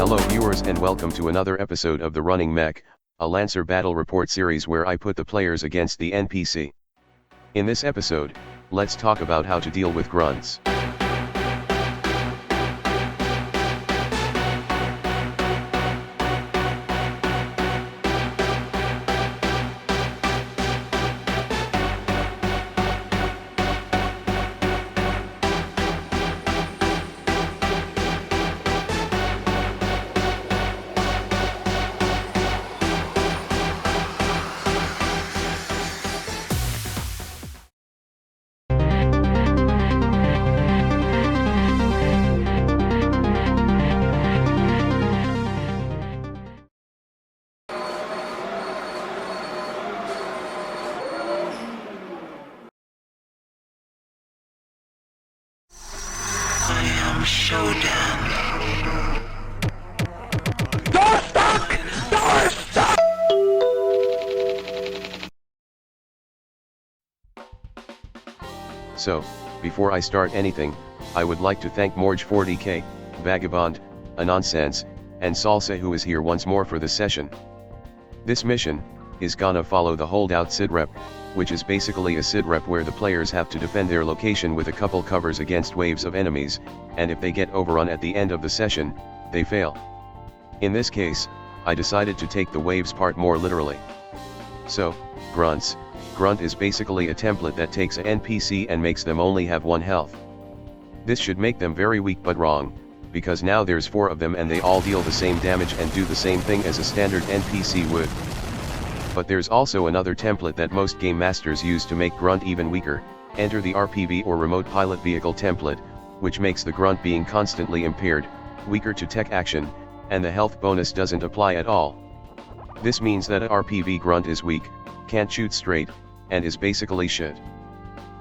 Hello viewers and welcome to another episode of the Running Mech, a Lancer battle report series where I put the players against the NPC. In this episode, let's talk about how to deal with grunts. Showdown. So, before I start anything, I would like to thank Morge40k, Vagabond, Anonsense, and Salsa who is here once more for the session. This mission is gonna follow the holdout sitrep, which is basically a sitrep where the players have to defend their location with a couple covers against waves of enemies, and if they get overrun at the end of the session, they fail. In this case, I decided to take the waves part more literally. So, grunts. Grunt is basically a template that takes an NPC and makes them only have 1 health. This should make them very weak but wrong, because now there's 4 of them and they all deal the same damage and do the same thing as a standard NPC would. But there's also another template that most game masters use to make grunt even weaker. Enter the RPV or remote pilot vehicle template, which makes the grunt being constantly impaired, weaker to tech action, and the health bonus doesn't apply at all. This means that a RPV grunt is weak, can't shoot straight, and is basically shit.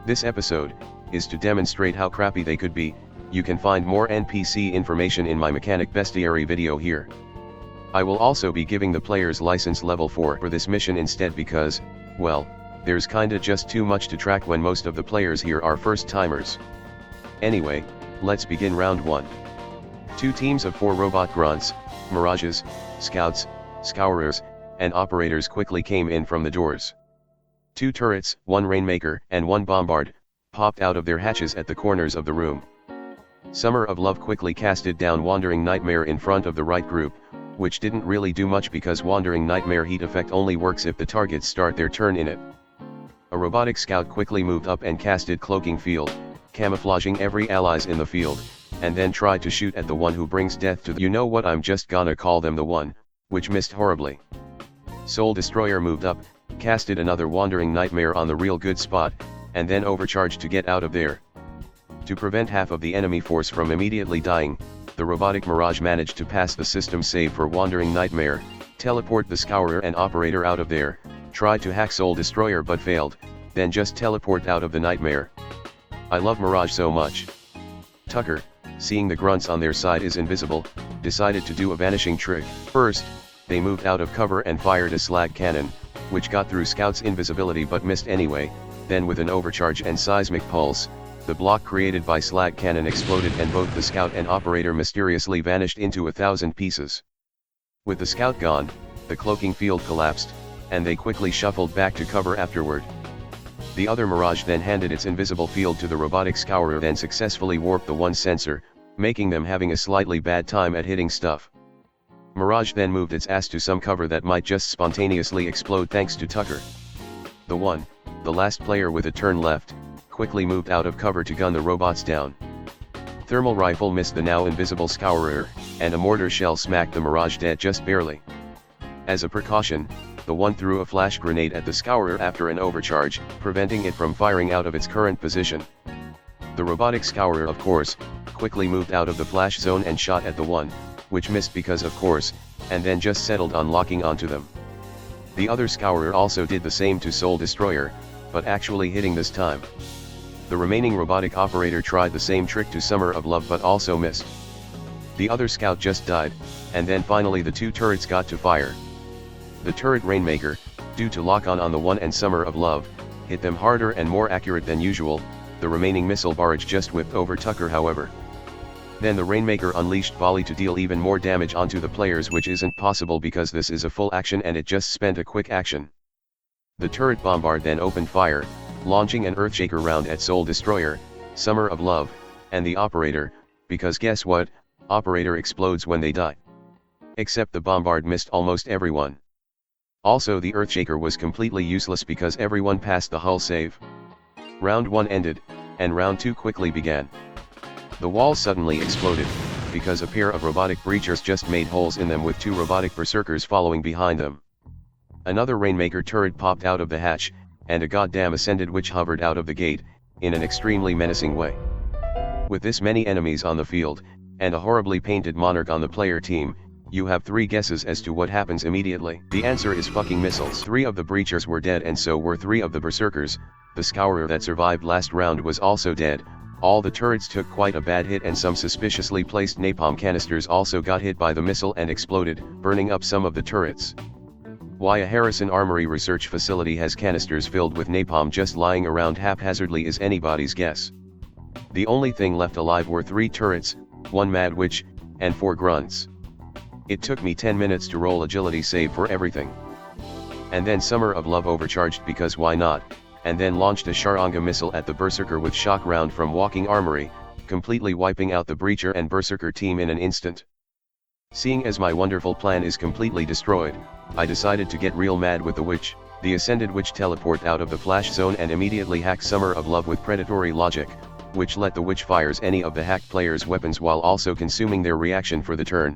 This episode is to demonstrate how crappy they could be. You can find more NPC information in my mechanic bestiary video here. I will also be giving the players license level 4 for this mission instead because, well, there's kinda just too much to track when most of the players here are first timers. Anyway, let's begin round 1. 2 teams of 4 robot grunts, mirages, scouts, scourers, and operators quickly came in from the doors. 2 turrets, 1 rainmaker and 1 bombard, popped out of their hatches at the corners of the room. Summer of Love quickly casted down Wandering Nightmare in front of the right group, which didn't really do much because Wandering Nightmare heat effect only works if the targets start their turn in it. A robotic scout quickly moved up and casted Cloaking Field, camouflaging every allies in the field, and then tried to shoot at the one who brings death to the you know what I'm just gonna call them the one, which missed horribly. Soul Destroyer moved up, casted another Wandering Nightmare on the real good spot, and then overcharged to get out of there. To prevent half of the enemy force from immediately dying, the robotic Mirage managed to pass the system save for Wandering Nightmare, teleport the Scourer and Operator out of there, tried to hack Soul Destroyer but failed, then just teleport out of the Nightmare. I love Mirage so much. Tucker, seeing the grunts on their side is invisible, decided to do a vanishing trick. First, they moved out of cover and fired a slag cannon, which got through Scout's invisibility but missed anyway. Then with an overcharge and seismic pulse, the block created by slag cannon exploded and both the scout and operator mysteriously vanished into 1,000 pieces. With the scout gone, the cloaking field collapsed, and they quickly shuffled back to cover afterward. The other Mirage then handed its invisible field to the robotic scourer then successfully warped the one sensor, making them having a slightly bad time at hitting stuff. Mirage then moved its ass to some cover that might just spontaneously explode thanks to Tucker. The last player with a turn left, quickly moved out of cover to gun the robots down. Thermal rifle missed the now invisible scourer, and a mortar shell smacked the Mirage dead just barely. As a precaution, the one threw a flash grenade at the scourer after an overcharge, preventing it from firing out of its current position. The robotic scourer of course, quickly moved out of the flash zone and shot at the one, which missed because of course, and then just settled on locking onto them. The other scourer also did the same to Soul Destroyer, but actually hitting this time. The remaining robotic operator tried the same trick to Summer of Love but also missed. The other scout just died, and then finally the 2 turrets got to fire. The turret Rainmaker, due to lock on the one and Summer of Love, hit them harder and more accurate than usual. The remaining missile barrage just whipped over Tucker however. Then the Rainmaker unleashed volley to deal even more damage onto the players, which isn't possible because this is a full action and it just spent a quick action. The turret bombard then opened fire, launching an Earthshaker round at Soul Destroyer, Summer of Love, and the Operator, because guess what, Operator explodes when they die. Except the bombard missed almost everyone. Also the Earthshaker was completely useless because everyone passed the hull save. Round 1 ended, and round 2 quickly began. The walls suddenly exploded, because a pair of robotic breachers just made holes in them with 2 robotic berserkers following behind them. Another Rainmaker turret popped out of the hatch, and a goddamn Ascended Witch hovered out of the gate, in an extremely menacing way. With this many enemies on the field, and a horribly painted Monarch on the player team, you have 3 guesses as to what happens immediately. The answer is fucking missiles. 3 of the breachers were dead and so were 3 of the berserkers. The Scourer that survived last round was also dead. All the turrets took quite a bad hit and some suspiciously placed napalm canisters also got hit by the missile and exploded, burning up some of the turrets. Why a Harrison Armory research facility has canisters filled with napalm just lying around haphazardly is anybody's guess. The only thing left alive were 3 turrets, 1 Mad Witch, and 4 grunts. It took me 10 minutes to roll agility save for everything. And then Summer of Love overcharged because why not, and then launched a Sharanga missile at the Berserker with shock round from Walking Armory, completely wiping out the Breacher and Berserker team in an instant. Seeing as my wonderful plan is completely destroyed, I decided to get real mad with the Witch. The Ascended Witch teleport out of the flash zone and immediately hack Summer of Love with predatory logic, which let the Witch fires any of the hacked players' weapons while also consuming their reaction for the turn.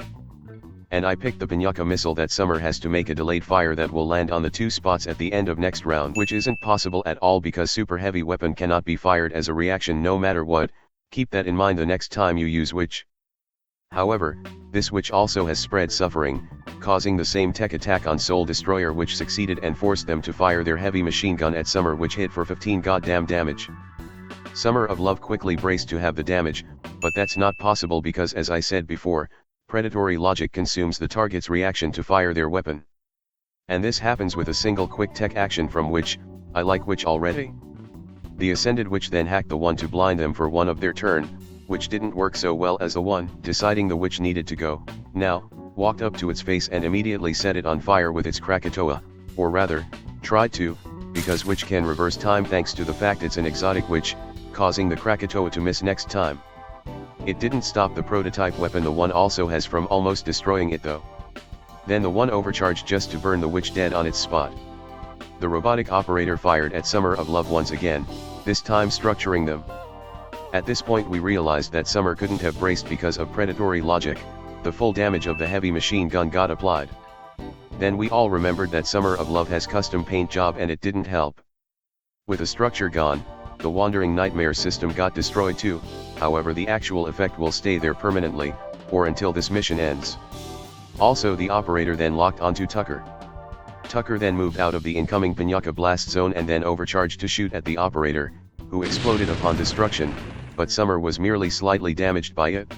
And I picked the Pinaka missile that Summer has to make a delayed fire that will land on the 2 spots at the end of next round, which isn't possible at all because super heavy weapon cannot be fired as a reaction no matter what. Keep that in mind the next time you use Witch. However, this Witch also has spread suffering, causing the same tech attack on Soul Destroyer which succeeded and forced them to fire their heavy machine gun at Summer, which hit for 15 goddamn damage. Summer of Love quickly braced to have the damage, but that's not possible because as I said before, predatory logic consumes the target's reaction to fire their weapon. And this happens with a single quick tech action from Witch. I like Witch already. The Ascended Witch then hacked the 1 to blind them for 1 of their turn, which didn't work so well as the 1. Deciding the Witch needed to go, now, walked up to its face and immediately set it on fire with its Krakatoa, or rather, tried to, because Witch can reverse time thanks to the fact it's an exotic Witch, causing the Krakatoa to miss next time. It didn't stop the prototype weapon the 1 also has from almost destroying it though. Then the 1 overcharged just to burn the Witch dead on its spot. The robotic operator fired at Summer of Love once again, this time structuring them. At this point we realized that Summer couldn't have braced because of predatory logic, the full damage of the heavy machine gun got applied. Then we all remembered that Summer of Love has custom paint job and it didn't help. With a structure gone, the Wandering Nightmare system got destroyed too, however the actual effect will stay there permanently, or until this mission ends. Also the operator then locked onto Tucker. Tucker then moved out of the incoming Pinaka blast zone and then overcharged to shoot at the operator, who exploded upon destruction, but Summer was merely slightly damaged by it.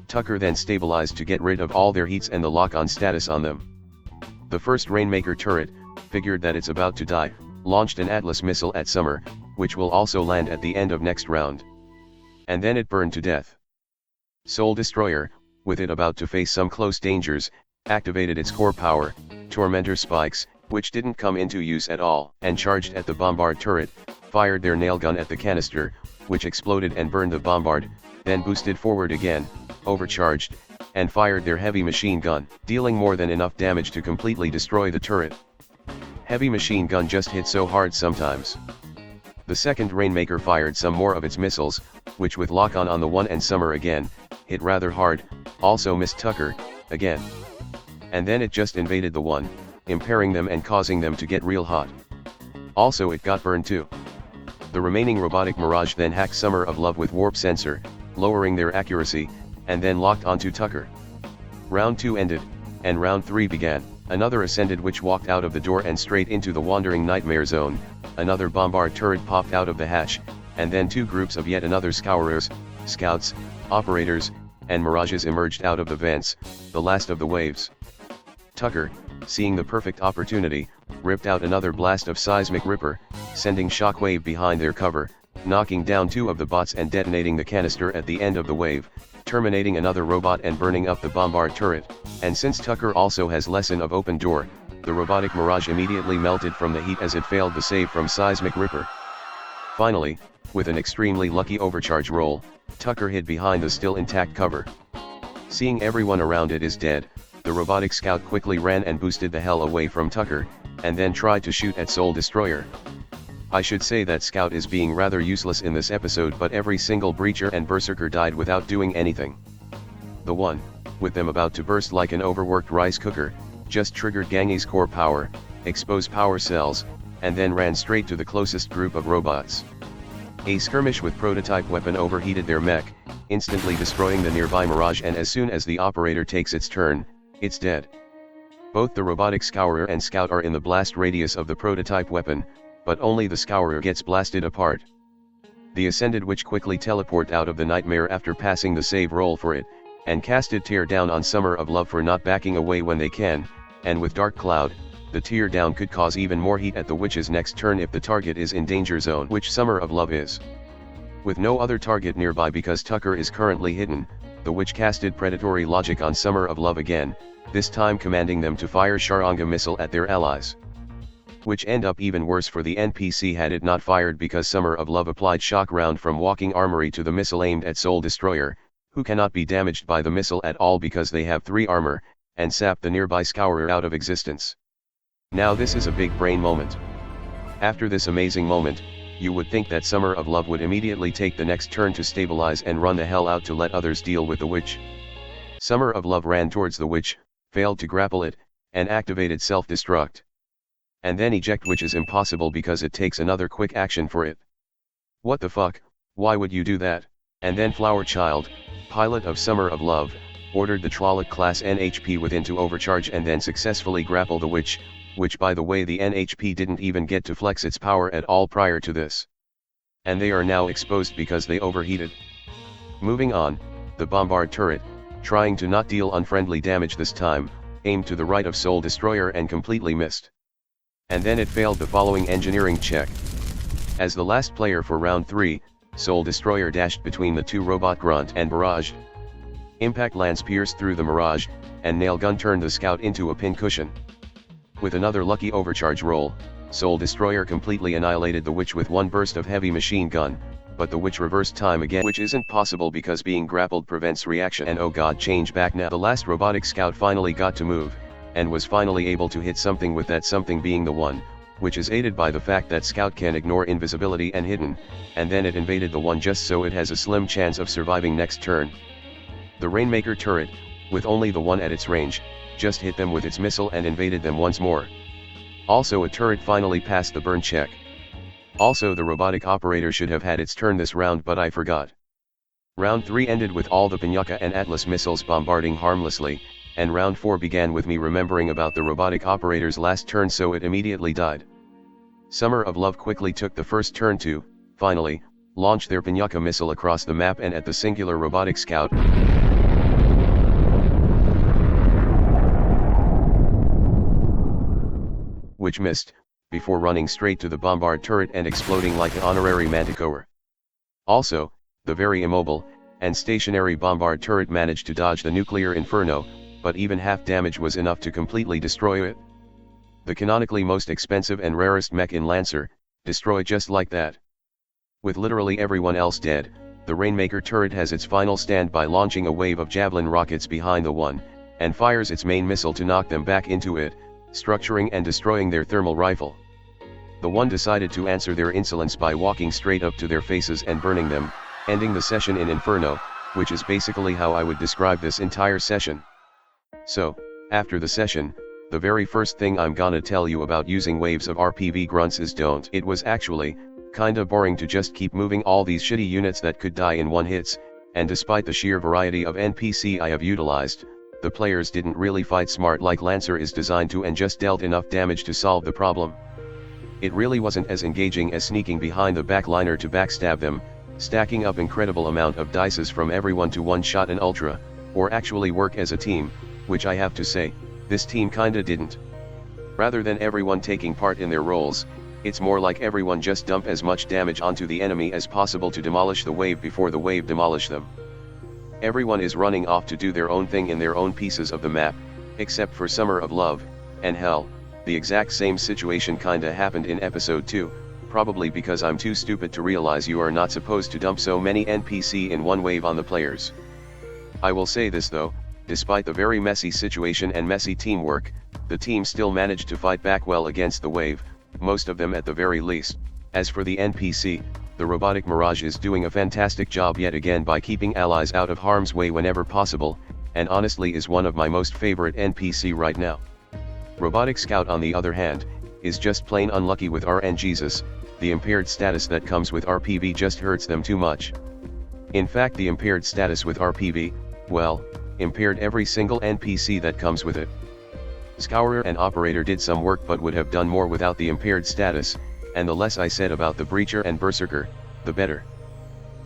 Tucker then stabilized to get rid of all their heats and the lock-on status on them. The first Rainmaker turret, figured that it's about to die, launched an Atlas missile at Summer, which will also land at the end of next round. And then it burned to death. Soul Destroyer, with it about to face some close dangers, activated its core power, Tormentor Spikes, which didn't come into use at all, and charged at the Bombard turret, fired their nail gun at the canister, which exploded and burned the Bombard, then boosted forward again, overcharged, and fired their heavy machine gun, dealing more than enough damage to completely destroy the turret. Heavy machine gun just hit so hard sometimes. The second Rainmaker fired some more of its missiles, which with lock-on on the 1 and Summer again, hit rather hard, also missed Tucker, again. And then it just invaded the 1, impairing them and causing them to get real hot. Also it got burned too. The remaining robotic Mirage then hacked Summer of Love with warp sensor, lowering their accuracy, and then locked onto Tucker. Round 2 ended, and round 3 began. Another Ascended Witch walked out of the door and straight into the Wandering Nightmare zone, another Bombard turret popped out of the hatch, and then 2 groups of yet another Scourers, Scouts, Operators, and Mirages emerged out of the vents, the last of the waves. Tucker, seeing the perfect opportunity, ripped out another blast of Seismic Ripper, sending Shockwave behind their cover, knocking down 2 of the bots and detonating the canister at the end of the wave, terminating another robot and burning up the bombard turret, and since Tucker also has lesson of open door, the robotic Mirage immediately melted from the heat as it failed the save from Seismic Ripper. Finally, with an extremely lucky overcharge roll, Tucker hid behind the still intact cover. Seeing everyone around it is dead, the robotic scout quickly ran and boosted the hell away from Tucker, and then tried to shoot at Soul Destroyer. I should say that Scout is being rather useless in this episode, but every single Breacher and Berserker died without doing anything. The one, with them about to burst like an overworked rice cooker, just triggered Gangi's core power, exposed power cells, and then ran straight to the closest group of robots. A skirmish with prototype weapon overheated their mech, instantly destroying the nearby Mirage, and as soon as the operator takes its turn, it's dead. Both the robotic Scourer and Scout are in the blast radius of the prototype weapon, but only the Scourer gets blasted apart. The Ascended Witch quickly teleport out of the nightmare after passing the save roll for it, and casted Tear Down on Summer of Love for not backing away when they can, and with Dark Cloud, the tear down could cause even more heat at the witch's next turn if the target is in danger zone, which Summer of Love is. With no other target nearby because Tucker is currently hidden, the witch casted predatory logic on Summer of Love again, this time commanding them to fire Sharanga missile at their allies. Which end up even worse for the NPC had it not fired, because Summer of Love applied shock round from Walking Armory to the missile aimed at Soul Destroyer, who cannot be damaged by the missile at all because they have 3 armor, and sapped the nearby Scourer out of existence. Now this is a big brain moment. After this amazing moment, you would think that Summer of Love would immediately take the next turn to stabilize and run the hell out to let others deal with the witch. Summer of Love ran towards the witch, failed to grapple it, and activated self-destruct. And then eject, which is impossible because it takes another quick action for it. What the fuck, why would you do that? And then Flower Child, pilot of Summer of Love, ordered the Trolloc class NHP within to overcharge and then successfully grapple the witch, which by the way the NHP didn't even get to flex its power at all prior to this. And they are now exposed because they overheated. Moving on, the bombard turret, trying to not deal unfriendly damage this time, aimed to the right of Soul Destroyer and completely missed. And then it failed the following engineering check. As the last player for round 3, Soul Destroyer dashed between the 2 robot Grunt and Barrage. Impact lance pierced through the Mirage, and Nail Gun turned the Scout into a pincushion. With another lucky overcharge roll, Soul Destroyer completely annihilated the witch with one burst of heavy machine gun, but the witch reversed time again, which isn't possible because being grappled prevents reaction, and oh god, change back now. The last robotic Scout finally got to move, and was finally able to hit something, with that something being the one, which is aided by the fact that Scout can ignore invisibility and hidden, and then it invaded the one just so it has a slim chance of surviving next turn. The Rainmaker turret, with only the one at its range, just hit them with its missile and invaded them once more. Also a turret finally passed the burn check. Also the robotic operator should have had its turn this round, but I forgot. Round 3 ended with all the Pinaka and Atlas missiles bombarding harmlessly, and round 4 began with me remembering about the robotic operator's last turn, so it immediately died. Summer of Love quickly took the first turn to, finally, launch their Pinaka missile across the map and at the singular robotic Scout, which missed, before running straight to the bombard turret and exploding like an honorary manticore. Also, the very immobile, and stationary bombard turret managed to dodge the nuclear inferno, but even half damage was enough to completely destroy it. The canonically most expensive and rarest mech in Lancer, destroyed just like that. With literally everyone else dead, the Rainmaker turret has its final stand by launching a wave of javelin rockets behind the one, and fires its main missile to knock them back into it, structuring and destroying their thermal rifle. The one decided to answer their insolence by walking straight up to their faces and burning them, ending the session in Inferno, which is basically how I would describe this entire session. So, after the session, the very first thing I'm gonna tell you about using waves of RPV grunts is don't. It was actually kinda boring to just keep moving all these shitty units that could die in one hits, and despite the sheer variety of NPC I have utilized, the players didn't really fight smart like Lancer is designed to, and just dealt enough damage to solve the problem. It really wasn't as engaging as sneaking behind the backliner to backstab them, stacking up incredible amount of dices from everyone to one-shot an ultra, or actually work as a team, which I have to say, this team kinda didn't. Rather than everyone taking part in their roles, it's more like everyone just dump as much damage onto the enemy as possible to demolish the wave before the wave demolish them. Everyone is running off to do their own thing in their own pieces of the map, except for Summer of Love, and hell, the exact same situation kinda happened in episode 2, probably because I'm too stupid to realize you are not supposed to dump so many NPC in one wave on the players. I will say this though, despite the very messy situation and messy teamwork, the team still managed to fight back well against the wave, most of them at the very least. As for the NPC, the robotic Mirage is doing a fantastic job yet again by keeping allies out of harm's way whenever possible, and honestly is one of my most favorite NPC right now. Robotic Scout on the other hand, is just plain unlucky with RNGesus. The impaired status that comes with RPV just hurts them too much. In fact, the impaired status with RPV, well, impaired every single NPC that comes with it. Scourer and Operator did some work but would have done more without the impaired status, and the less I said about the Breacher and Berserker, the better.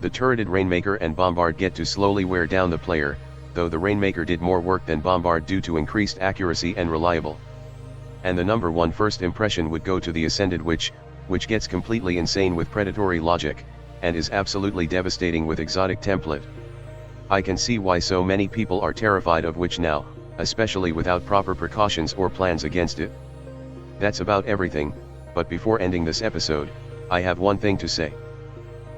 The turreted Rainmaker and Bombard get to slowly wear down the player, though the Rainmaker did more work than Bombard due to increased accuracy and reliable. And the number one first impression would go to the Ascended Witch, which gets completely insane with predatory logic, and is absolutely devastating with exotic template. I can see why so many people are terrified of Witch now, especially without proper precautions or plans against it. That's about everything, but before ending this episode, I have one thing to say.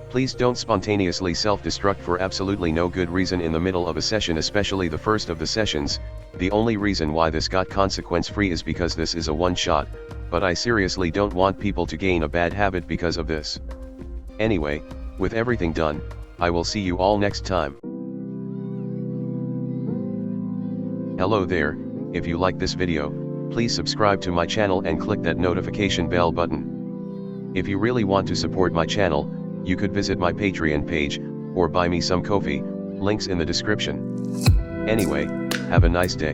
Please don't spontaneously self-destruct for absolutely no good reason in the middle of a session, especially the first of the sessions. The only reason why this got consequence-free is because this is a one-shot, but I seriously don't want people to gain a bad habit because of this. Anyway, with everything done, I will see you all next time. Hello there, if you like this video, please subscribe to my channel and click that notification bell button. If you really want to support my channel, you could visit my Patreon page, or buy me some coffee, links in the description. Anyway, have a nice day.